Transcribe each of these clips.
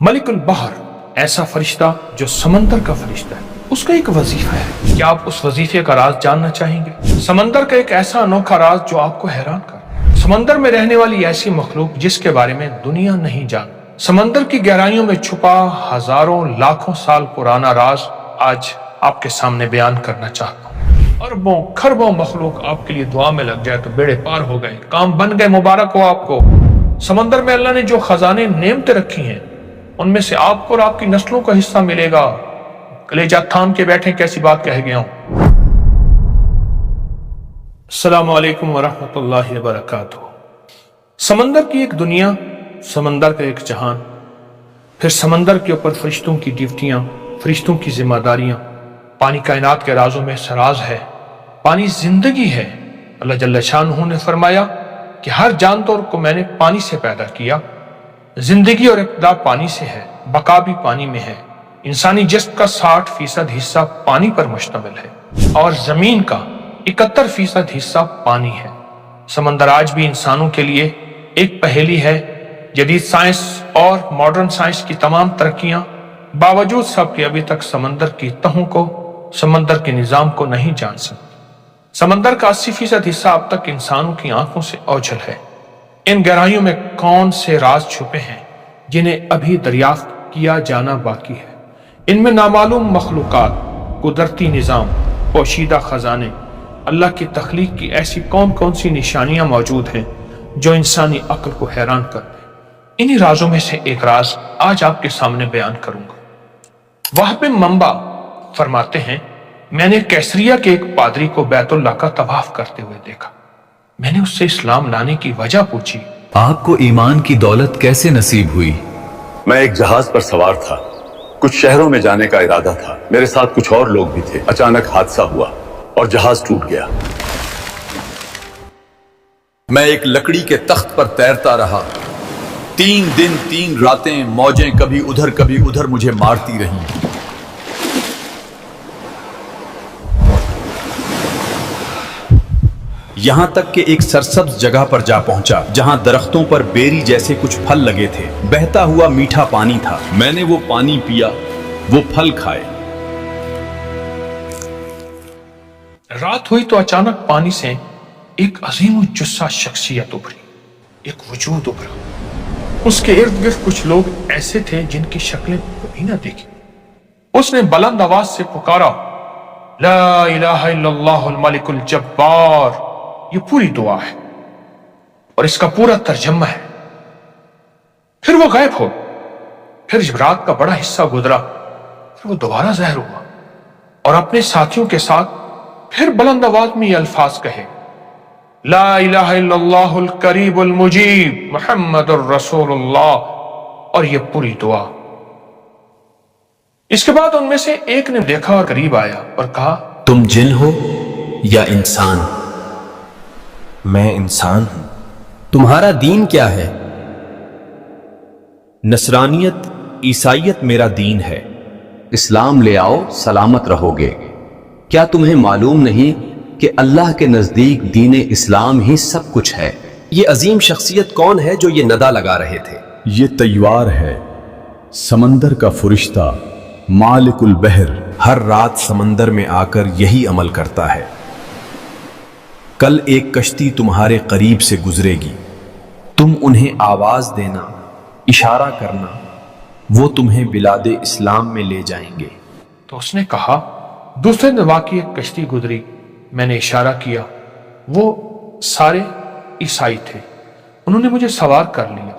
ملک البحر ایسا فرشتہ جو سمندر کا فرشتہ ہے، اس کا ایک وظیفہ ہے۔ کیا آپ اس وظیفے کا راز جاننا چاہیں گے؟ سمندر کا ایک ایسا انوکھا راز جو آپ کو حیران کر، سمندر میں رہنے والی ایسی مخلوق جس کے بارے میں دنیا نہیں جانتی۔ سمندر کی گہرائیوں میں چھپا ہزاروں لاکھوں سال پرانا راز آج آپ کے سامنے بیان کرنا چاہتا ہوں۔ اربوں کھربوں مخلوق آپ کے لیے دعا میں لگ جائے تو بیڑے پار ہو گئے، کام بن گئے، مبارک ہو آپ کو۔ سمندر میں اللہ نے جو خزانے نعمتیں رکھی ہیں، ان میں سے آپ کو اور آپ کی نسلوں کا حصہ ملے گا۔ کلیجہ تھام کے بیٹھے، کیسی بات کہہ گیا ہوں۔ السلام علیکم ورحمۃ اللہ وبرکاتہ۔ سمندر کی ایک دنیا، سمندر کا ایک جہان، پھر سمندر کے اوپر فرشتوں کی ڈیوٹیاں، فرشتوں کی ذمہ داریاں۔ پانی کائنات کے رازوں میں سراز ہے، پانی زندگی ہے۔ اللہ جل شانہ نے فرمایا کہ ہر جاندار کو میں نے پانی سے پیدا کیا، زندگی اور ابتدا پانی سے ہے، بقا بھی پانی میں ہے۔ انسانی جسم کا 60% حصہ پانی پر مشتمل ہے اور زمین کا 71% حصہ پانی ہے۔ سمندر آج بھی انسانوں کے لیے ایک پہیلی ہے۔ جدید سائنس اور ماڈرن سائنس کی تمام ترقیاں باوجود سب کے ابھی تک سمندر کی تہوں کو، سمندر کے نظام کو نہیں جان سکتی۔ سمندر کا 80% حصہ اب تک انسانوں کی آنکھوں سے اوجھل ہے۔ ان گہرائیوں میں کون سے راز چھپے ہیں جنہیں ابھی دریافت کیا جانا باقی ہے؟ ان میں نامعلوم مخلوقات، قدرتی نظام، پوشیدہ خزانے، اللہ کی تخلیق کی ایسی کون سی نشانیاں موجود ہیں جو انسانی عقل کو حیران کر دیں۔ انہی رازوں میں سے ایک راز آج آپ کے سامنے بیان کروں گا۔ وہب بن منبع فرماتے ہیں، میں نے کیسریہ کے ایک پادری کو بیت اللہ کا طواف کرتے ہوئے دیکھا۔ میں نے اس سے اسلام لانے کی وجہ پوچھی۔ آپ کو ایمان کی دولت کیسے نصیب ہوئی؟ میں ایک جہاز پر سوار تھا، کچھ شہروں میں جانے کا ارادہ تھا، میرے ساتھ کچھ اور لوگ بھی تھے۔ اچانک حادثہ ہوا اور جہاز ٹوٹ گیا۔ میں ایک لکڑی کے تخت پر تیرتا رہا، 3 دن 3 راتیں موجیں کبھی ادھر مجھے مارتی رہیں۔ یہاں تک کہ ایک سرسبز جگہ پر جا پہنچا جہاں درختوں پر بیری جیسے کچھ پھل لگے تھے، بہتا ہوا میٹھا پانی تھا۔ میں نے وہ پانی پیا، وہ پھل کھائے۔ رات ہوئی تو اچانک پانی سے ایک عظیم الجثہ شخصیت ابھری، ایک وجود ابھرا۔ اس کے ارد گرد کچھ لوگ ایسے تھے جن کی شکلیں کبھی نہ دیکھی۔ اس نے بلند آواز سے پکارا، لا الہ الا اللہ الملک الجبار۔ یہ پوری دعا ہے اور اس کا پورا ترجمہ ہے۔ پھر وہ غائب ہو۔ پھر جب رات کا بڑا حصہ گزرا، پھر وہ دوبارہ ظاہر ہوا اور اپنے ساتھیوں کے ساتھ پھر بلند آواز میں یہ الفاظ کہے، لا الہ الا اللہ القریب المجیب محمد الرسول اللہ۔ اور یہ پوری دعا۔ اس کے بعد ان میں سے ایک نے دیکھا اور قریب آیا اور کہا، تم جن ہو یا انسان؟ میں انسان ہوں۔ تمہارا دین کیا ہے؟ نصرانیت، عیسائیت میرا دین ہے۔ اسلام لے آؤ، سلامت رہو گے۔ کیا تمہیں معلوم نہیں کہ اللہ کے نزدیک دین اسلام ہی سب کچھ ہے؟ یہ عظیم شخصیت کون ہے جو یہ ندا لگا رہے تھے؟ یہ تیوار ہے، سمندر کا فرشتہ، مالک البحر۔ ہر رات سمندر میں آ کر یہی عمل کرتا ہے۔ کل ایک کشتی تمہارے قریب سے گزرے گی، تم انہیں آواز دینا، اشارہ کرنا، وہ تمہیں بلاد اسلام میں لے جائیں گے۔ تو اس نے کہا، دوسرے دن واقعی ایک کشتی گزری، میں نے اشارہ کیا، وہ سارے عیسائی تھے، انہوں نے مجھے سوار کر لیا۔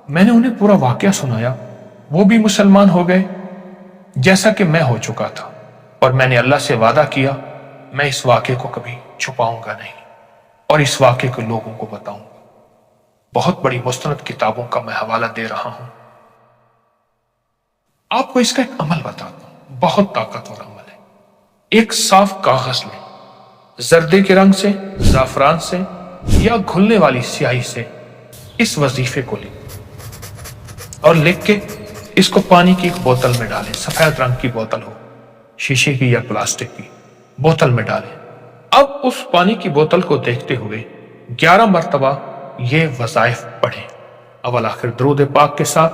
میں نے انہیں پورا واقعہ سنایا، وہ بھی مسلمان ہو گئے جیسا کہ میں ہو چکا تھا، اور میں نے اللہ سے وعدہ کیا میں اس واقعے کو کبھی چھپاؤں گا نہیں اور اس واقعے کو لوگوں کو بتاؤں گا۔ بہت بڑی مستند کتابوں کا میں حوالہ دے رہا ہوں۔ آپ کو اس کا ایک عمل بتاتا ہوں، بہت طاقتور عمل ہے۔ ایک صاف کاغذ لیں، زردے کے رنگ سے، زعفران سے یا گھلنے والی سیاہی سے اس وظیفے کو لکھیں اور لکھ کے اس کو پانی کی ایک بوتل میں ڈالیں۔ سفید رنگ کی بوتل ہو، شیشے کی یا پلاسٹک کی، بوتل میں ڈالیں۔ اب اس پانی کی بوتل کو دیکھتے ہوئے 11 مرتبہ یہ وظائف پڑھیں۔ اول آخر درود پاک کے ساتھ